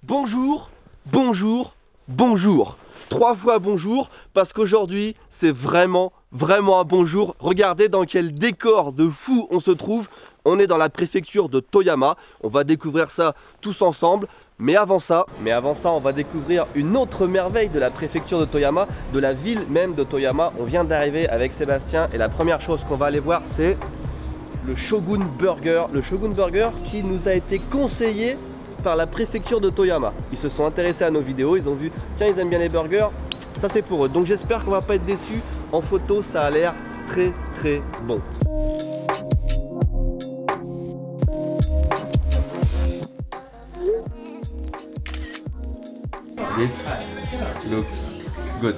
Bonjour, bonjour, bonjour. 3 fois bonjour parce qu'aujourd'hui c'est vraiment un bonjour. Regardez dans quel décor de fou on se trouve. On est dans la préfecture de Toyama. On va découvrir ça tous ensemble. Mais avant ça, on va découvrir une autre merveille de la préfecture de Toyama, de la ville même de Toyama. On vient d'arriver avec Sébastien et la première chose qu'on va aller voir c'est le Shogun Burger. Le Shogun Burger qui nous a été conseillé par la préfecture de Toyama. Ils se sont intéressés à nos vidéos, ils ont vu, tiens, ils aiment bien les burgers, ça c'est pour eux. Donc j'espère qu'on va pas être déçus. En photo, ça a l'air très bon. This looks good.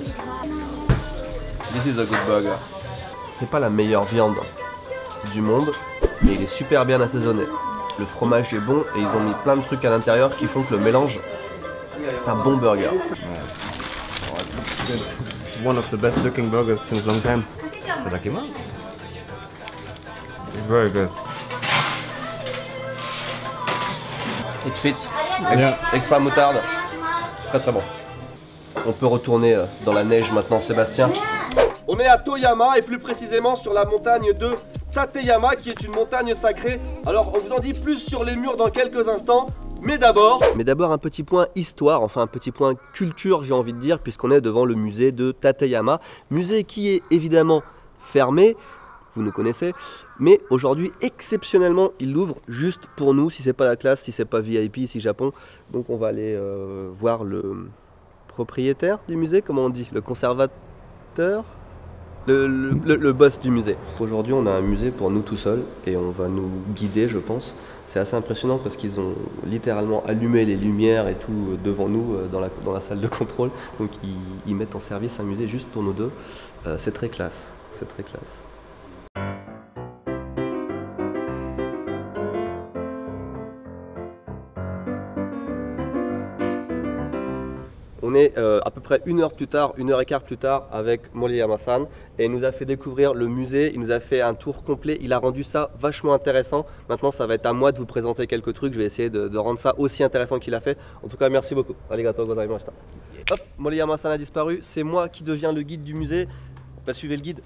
This is a good burger. C'est pas la meilleure viande du monde, mais il est super bien assaisonné. Le fromage est bon et ils ont mis plein de trucs à l'intérieur qui font que le mélange, c'est un bon burger. It's one of the best looking burgers since long time. Itadakimasu. It's very good. It fits. Extra moutarde. Très bon. On peut retourner dans la neige maintenant, Sébastien. On est à Toyama et plus précisément sur la montagne de Tateyama qui est une montagne sacrée. Alors on vous en dit plus sur les murs dans quelques instants. Mais d'abord un petit point histoire, enfin un petit point culture j'ai envie de dire, puisqu'on est devant le musée de Tateyama. Musée qui est évidemment fermé, vous nous connaissez, mais aujourd'hui exceptionnellement il l'ouvre juste pour nous, si c'est pas la classe, si c'est pas VIP ici Japon. Donc on va aller voir le propriétaire du musée, comment on dit, le conservateur, le boss du musée. Aujourd'hui on a un musée pour nous tout seuls et on va nous guider je pense. C'est assez impressionnant parce qu'ils ont littéralement allumé les lumières et tout devant nous dans la salle de contrôle. Donc ils mettent en service un musée juste pour nous deux. C'est très classe, c'est très classe. On est à peu près 1 heure plus tard, 1h15 plus tard avec Moriyama-san et il nous a fait découvrir le musée, il nous a fait un tour complet, il a rendu ça vachement intéressant. Maintenant ça va être à moi de vous présenter quelques trucs, je vais essayer de rendre ça aussi intéressant qu'il a fait. En tout cas merci beaucoup. Arigatou gozaimashita. Hop, Moriyama-san a disparu, c'est moi qui deviens le guide du musée. Bah, suivez le guide.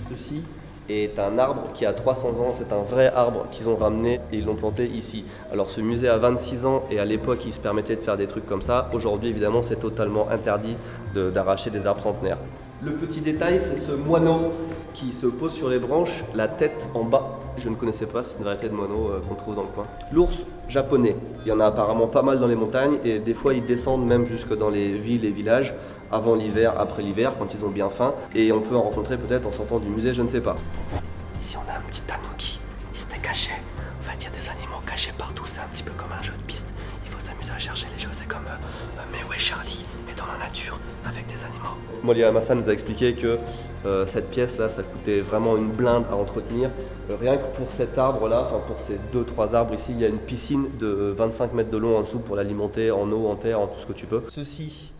Ceci est un arbre qui a 300 ans, c'est un vrai arbre qu'ils ont ramené et ils l'ont planté ici. Alors ce musée a 26 ans et à l'époque il se permettait de faire des trucs comme ça. Aujourd'hui évidemment c'est totalement interdit d'arracher des arbres centenaires. Le petit détail c'est ce moineau qui se pose sur les branches, la tête en bas. Je ne connaissais pas, c'est une variété de moineau qu'on trouve dans le coin. L'ours japonais, il y en a apparemment pas mal dans les montagnes et des fois ils descendent même jusque dans les villes et villages avant l'hiver, après l'hiver, quand ils ont bien faim. Et on peut en rencontrer peut-être en sortant du musée, je ne sais pas. Ici on a un petit tanuki, il s'était caché. En fait il y a des animaux cachés partout, c'est un petit peu comme un jeu de piste. Il faut s'amuser à chercher les choses, c'est comme Mais où est Charlie, mais dans la nature, avec des animaux. Moriyama-san nous a expliqué que cette pièce là, ça coûtait vraiment une blinde à entretenir. Rien que pour cet arbre là, enfin pour ces 2-3 arbres ici, il y a une piscine de 25 mètres de long en dessous pour l'alimenter en eau, en terre, en tout ce que tu veux. Ceci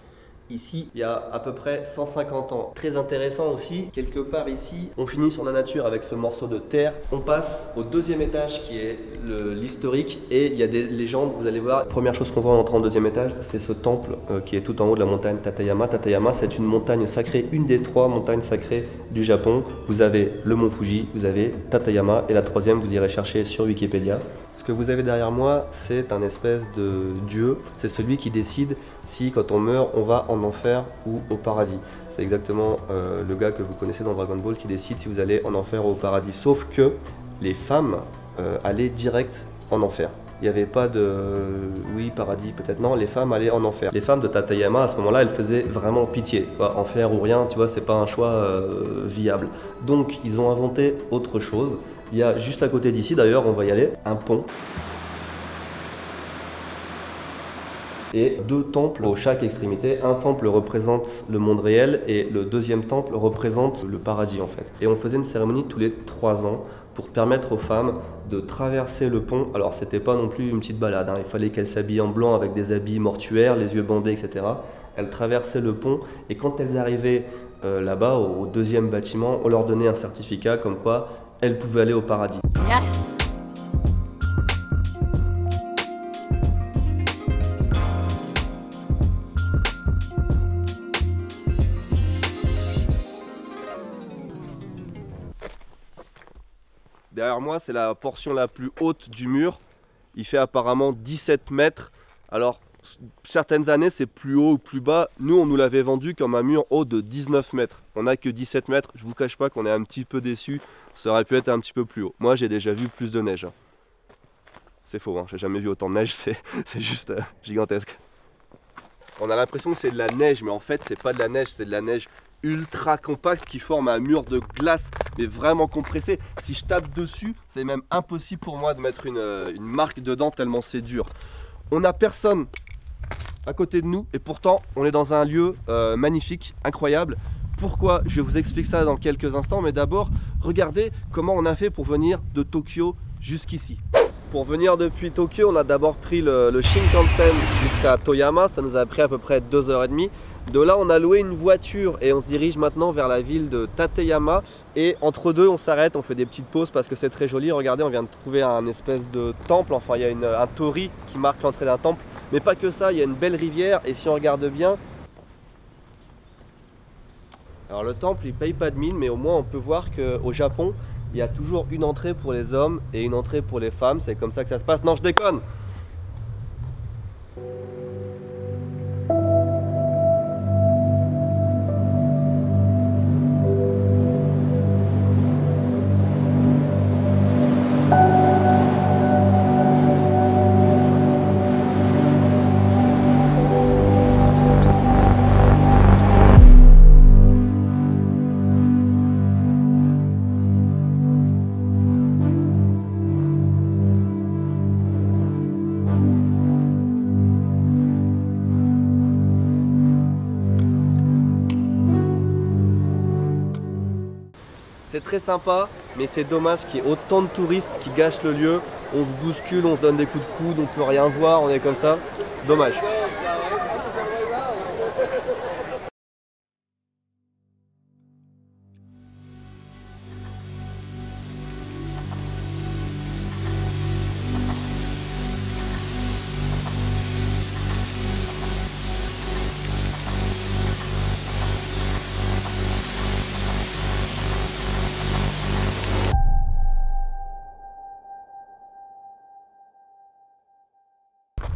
ici il y a à peu près 150 ans. Très intéressant aussi, quelque part ici, on finit sur la nature avec ce morceau de terre. On passe au deuxième étage qui est l'historique et il y a des légendes, vous allez voir. La première chose qu'on voit en entrant au deuxième étage, c'est ce temple qui est tout en haut de la montagne Tateyama. Tateyama, c'est une montagne sacrée, une des 3 montagnes sacrées du Japon. Vous avez le mont Fuji, vous avez Tateyama et la troisième, vous irez chercher sur Wikipédia. Ce que vous avez derrière moi, c'est un espèce de dieu. C'est celui qui décide si, quand on meurt, on va en enfer ou au paradis. C'est exactement le gars que vous connaissez dans Dragon Ball qui décide si vous allez en enfer ou au paradis. Sauf que les femmes allaient direct en enfer. Il n'y avait pas de oui, paradis peut-être, non, les femmes allaient en enfer. Les femmes de Tateyama à ce moment-là, elles faisaient vraiment pitié. Enfer ou rien, tu vois, c'est pas un choix viable. Donc ils ont inventé autre chose. Il y a juste à côté d'ici, d'ailleurs, on va y aller, un pont. Et 2 temples aux chaque extrémité. Un temple représente le monde réel et le deuxième temple représente le paradis en fait. Et on faisait une cérémonie tous les 3 ans pour permettre aux femmes de traverser le pont. Alors c'était pas non plus une petite balade, hein. Il fallait qu'elles s'habillent en blanc avec des habits mortuaires, les yeux bandés, etc. Elles traversaient le pont et quand elles arrivaient là-bas au deuxième bâtiment, on leur donnait un certificat comme quoi elles pouvaient aller au paradis. Yes. Derrière moi, c'est la portion la plus haute du mur. Il fait apparemment 17 mètres. Alors, certaines années, c'est plus haut ou plus bas. Nous, on nous l'avait vendu comme un mur haut de 19 mètres. On n'a que 17 mètres. Je vous cache pas qu'on est un petit peu déçus. Ça aurait pu être un petit peu plus haut. Moi, j'ai déjà vu plus de neige. C'est faux, hein. J'ai jamais vu autant de neige. C'est juste gigantesque. On a l'impression que c'est de la neige, mais en fait, c'est pas de la neige. C'est de la neige ultra compacte qui forme un mur de glace, mais vraiment compressé. Si je tape dessus, c'est même impossible pour moi de mettre une marque dedans tellement c'est dur. On n'a personne à côté de nous et pourtant on est dans un lieu magnifique, incroyable. Pourquoi? Je vous explique ça dans quelques instants, mais d'abord regardez comment on a fait pour venir de Tokyo jusqu'ici. Pour venir depuis Tokyo, on a d'abord pris le Shinkansen jusqu'à Toyama, ça nous a pris à peu près 2h30. De là, on a loué une voiture et on se dirige maintenant vers la ville de Tateyama. Et entre deux, on s'arrête, on fait des petites pauses parce que c'est très joli. Regardez, on vient de trouver un espèce de temple, enfin il y a un torii qui marque l'entrée d'un temple. Mais pas que ça, il y a une belle rivière et si on regarde bien... Alors le temple, il paye pas de mine, mais au moins on peut voir qu'au Japon, il y a toujours une entrée pour les hommes et une entrée pour les femmes. C'est comme ça que ça se passe. Non, je déconne! C'est très sympa, mais c'est dommage qu'il y ait autant de touristes qui gâchent le lieu. On se bouscule, on se donne des coups de coude, on peut rien voir, on est comme ça. Dommage.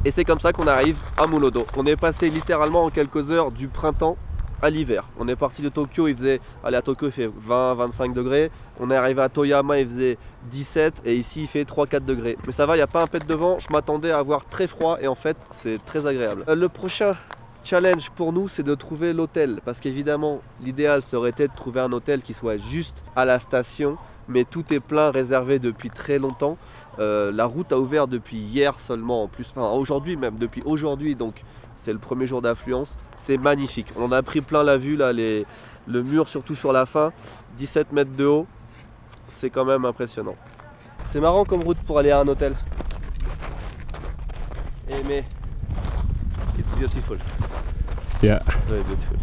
Et c'est comme ça qu'on arrive à Munodo. On est passé littéralement en quelques heures du printemps à l'hiver. On est parti de Tokyo, il faisait, allez à Tokyo il fait 20-25 degrés. On est arrivé à Toyama, il faisait 17 et ici il fait 3-4 degrés. Mais ça va, il n'y a pas un pet de vent, je m'attendais à avoir très froid et en fait c'est très agréable. Le prochain challenge pour nous c'est de trouver l'hôtel. Parce qu'évidemment l'idéal serait été de trouver un hôtel qui soit juste à la station. Mais tout est plein, réservé depuis très longtemps. La route a ouvert depuis hier seulement, en plus, enfin aujourd'hui même, depuis aujourd'hui, donc c'est le premier jour d'affluence. C'est magnifique, on en a pris plein la vue là, le mur surtout sur la fin, 17 mètres de haut, c'est quand même impressionnant. C'est marrant comme route pour aller à un hôtel. Mais it's beautiful. Yeah. Very beautiful.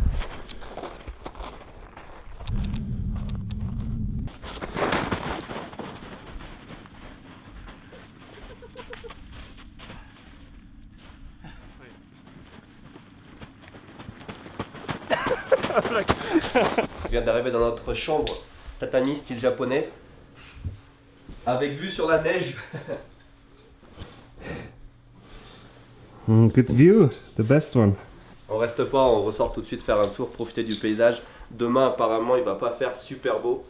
On vient d'arriver dans notre chambre tatami style japonais avec vue sur la neige. Good view, the best one. On reste pas, on ressort tout de suite faire un tour, profiter du paysage. Demain apparemment il va pas faire super beau.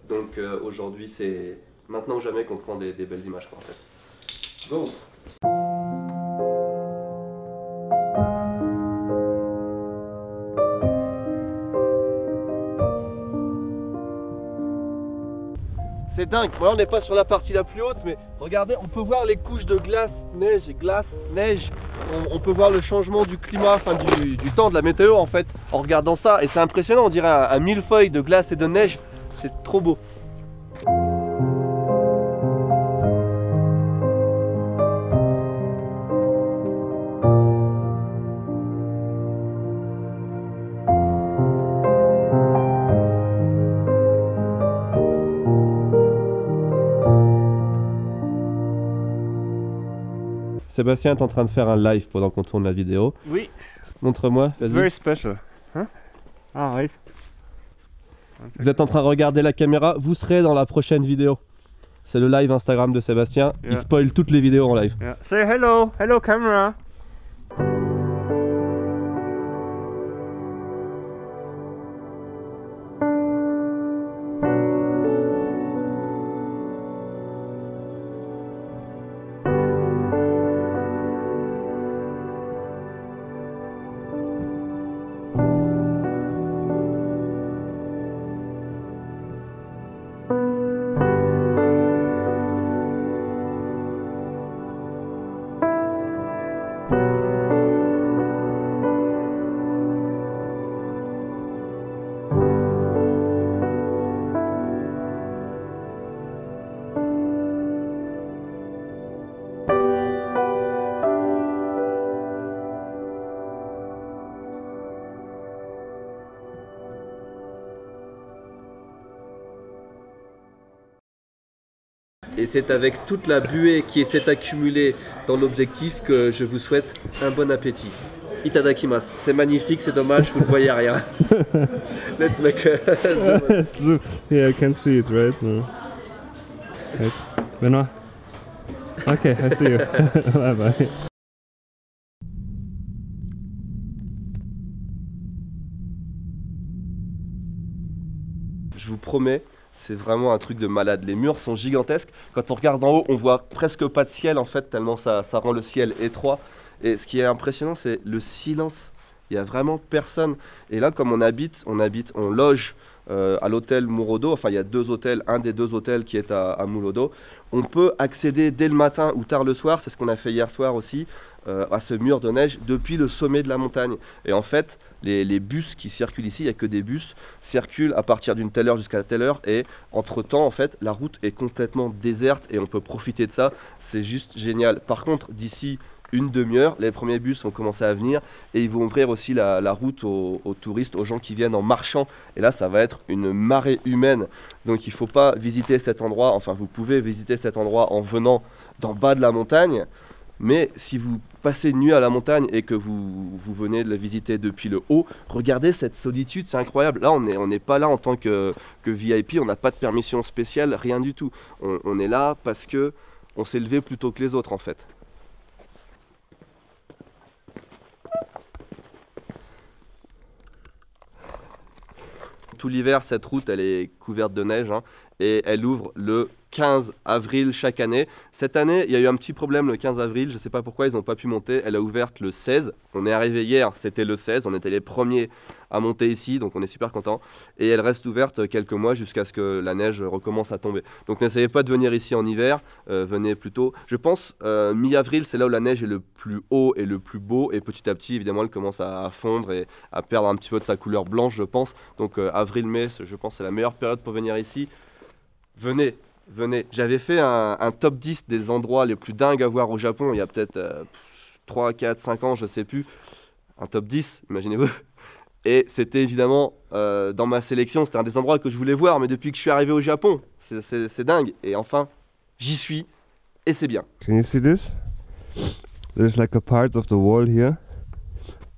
Donc aujourd'hui c'est maintenant ou jamais qu'on prend des belles images quoi, en fait. Go! C'est dingue, bon, là on n'est pas sur la partie la plus haute, mais regardez, on peut voir les couches de glace, neige. On peut voir le changement du climat, enfin du temps, de la météo en fait, en regardant ça. Et c'est impressionnant, on dirait un millefeuille de glace et de neige, c'est trop beau. Sébastien est en train de faire un live pendant qu'on tourne la vidéo. Oui. Montre-moi, It's very special. Huh? Ah oui. Vous êtes en train de regarder la caméra, vous serez dans la prochaine vidéo. C'est le live Instagram de Sébastien, il spoil toutes les vidéos en live. Yeah. Say hello, hello camera. Et c'est avec toute la buée qui s'est accumulée dans l'objectif que je vous souhaite un bon appétit. Itadakimasu. C'est magnifique, c'est dommage, vous ne voyez rien. Let's make a... Yeah, I can see it, right? No. Right. Benoit. Okay, I see you. Bye bye. Je vous promets, c'est vraiment un truc de malade. Les murs sont gigantesques. Quand on regarde en haut, on voit presque pas de ciel en fait, tellement ça rend le ciel étroit. Et ce qui est impressionnant, c'est le silence. Il n'y a vraiment personne. Et là, comme on loge à l'hôtel Murodo. Enfin, il y a deux hôtels, un des deux hôtels qui est à Murodo. On peut accéder dès le matin ou tard le soir, c'est ce qu'on a fait hier soir aussi, à ce mur de neige depuis le sommet de la montagne. Et en fait, les bus qui circulent ici, il n'y a que des bus, circulent à partir d'une telle heure jusqu'à telle heure. Et entre-temps, en fait, la route est complètement déserte et on peut profiter de ça. C'est juste génial. Par contre, d'ici une demi-heure, les premiers bus vont commencer à venir et ils vont ouvrir aussi la route aux touristes, aux gens qui viennent en marchant. Et là, ça va être une marée humaine. Donc il ne faut pas visiter cet endroit, enfin vous pouvez visiter cet endroit en venant d'en bas de la montagne. Mais si vous passez une nuit à la montagne et que vous venez de la visiter depuis le haut, regardez cette solitude, c'est incroyable. Là, on n'est pas là en tant que VIP, on n'a pas de permission spéciale, rien du tout. On est là parce que on s'est levé plus tôt que les autres en fait. Tout l'hiver, cette route, elle est couverte de neige hein, et elle ouvre le 15 avril chaque année. Cette année, il y a eu un petit problème le 15 avril, je ne sais pas pourquoi ils n'ont pas pu monter. Elle a ouvert le 16. On est arrivé hier, c'était le 16. On était les premiers à monter ici, donc on est super contents. Et elle reste ouverte quelques mois jusqu'à ce que la neige recommence à tomber. Donc n'essayez pas de venir ici en hiver, venez plutôt. Je pense mi-avril, c'est là où la neige est le plus haut et le plus beau. Et petit à petit, évidemment, elle commence à fondre et à perdre un petit peu de sa couleur blanche, je pense. Donc avril-mai, je pense c'est la meilleure période pour venir ici. Venez. Venez, j'avais fait un top 10 des endroits les plus dingues à voir au Japon il y a peut-être 3, 4, 5 ans, je sais plus. un top 10, imaginez-vous. Et c'était évidemment dans ma sélection, c'était un des endroits que je voulais voir, mais depuis que je suis arrivé au Japon, c'est dingue. Et enfin, j'y suis, et c'est bien. Can you see this? There's like a part of the wall here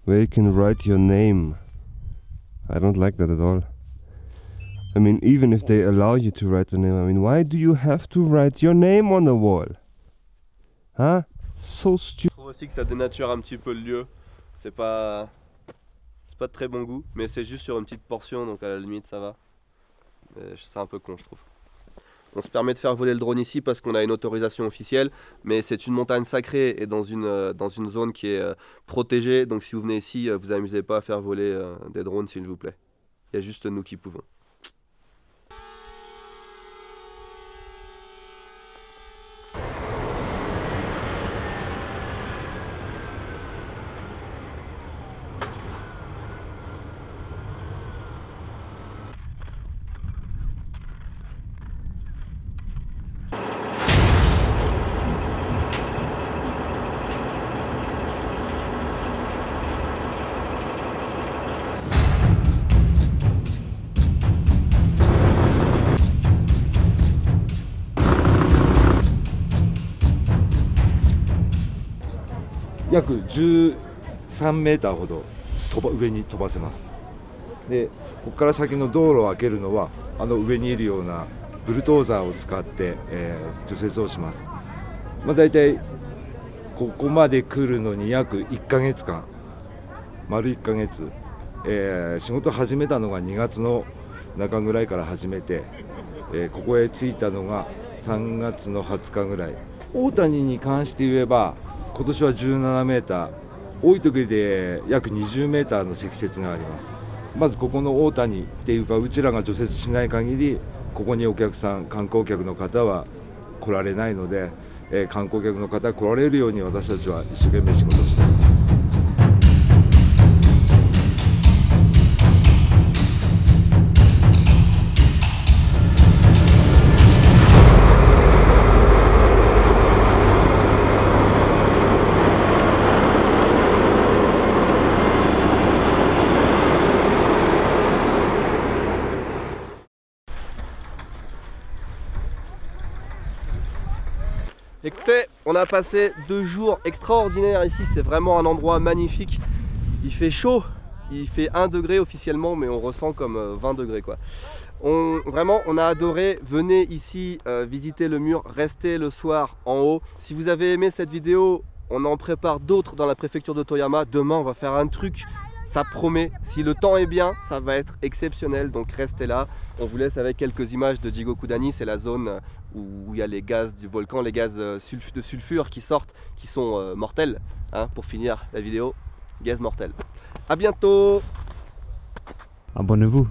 where you can write your name. I don't like that at all. I mean, even if they allow you to write the name, I mean, why do you have to write your name on the wall? Huh? So stupid. Je trouve aussi que ça dénature un petit peu le lieu. C'est pas de très bon goût, mais c'est juste sur une petite portion, donc à la limite ça va. C'est un peu con, je trouve. On se permet de faire voler le drone ici parce qu'on a une autorisation officielle, mais c'est une montagne sacrée et dans une zone qui est protégée, donc si vous venez ici, vous amusez pas à faire voler des drones s'il vous plaît. Il y a juste nous qui pouvons.約13メーターほど上に飛ばせます。で、ここから先の道路を開けるのは上にいるようなブルドーザーを使って、除雪をします。だいたいここまで来るのに約1ヶ月間、丸1ヶ月、仕事始めたのが2月の中ぐらいから始めて、ここへ着いたのが3月の20日ぐらい。大谷に関して言えば今年は17メーター、多い時で約20メーターの積雪があります。まずここの大谷っていうか、うちらが除雪しない限りここにお客さん、観光客の方は来られないので、観光客の方が来られるように私たちは一生懸命仕事をしています。Écoutez, on a passé 2 jours extraordinaires ici, c'est vraiment un endroit magnifique. Il fait chaud, il fait 1 degré officiellement, mais on ressent comme 20 degrés quoi. Vraiment, on a adoré. Venez ici visiter le mur, restez le soir en haut. Si vous avez aimé cette vidéo, on en prépare d'autres dans la préfecture de Toyama. Demain, on va faire un truc, ça promet. Si le temps est bien, ça va être exceptionnel, donc restez là. On vous laisse avec quelques images de Jigokudani, c'est la zone où il y a les gaz du volcan, les gaz de sulfure qui sortent, qui sont mortels, hein, pour finir la vidéo, gaz mortel. A bientôt. Abonnez-vous.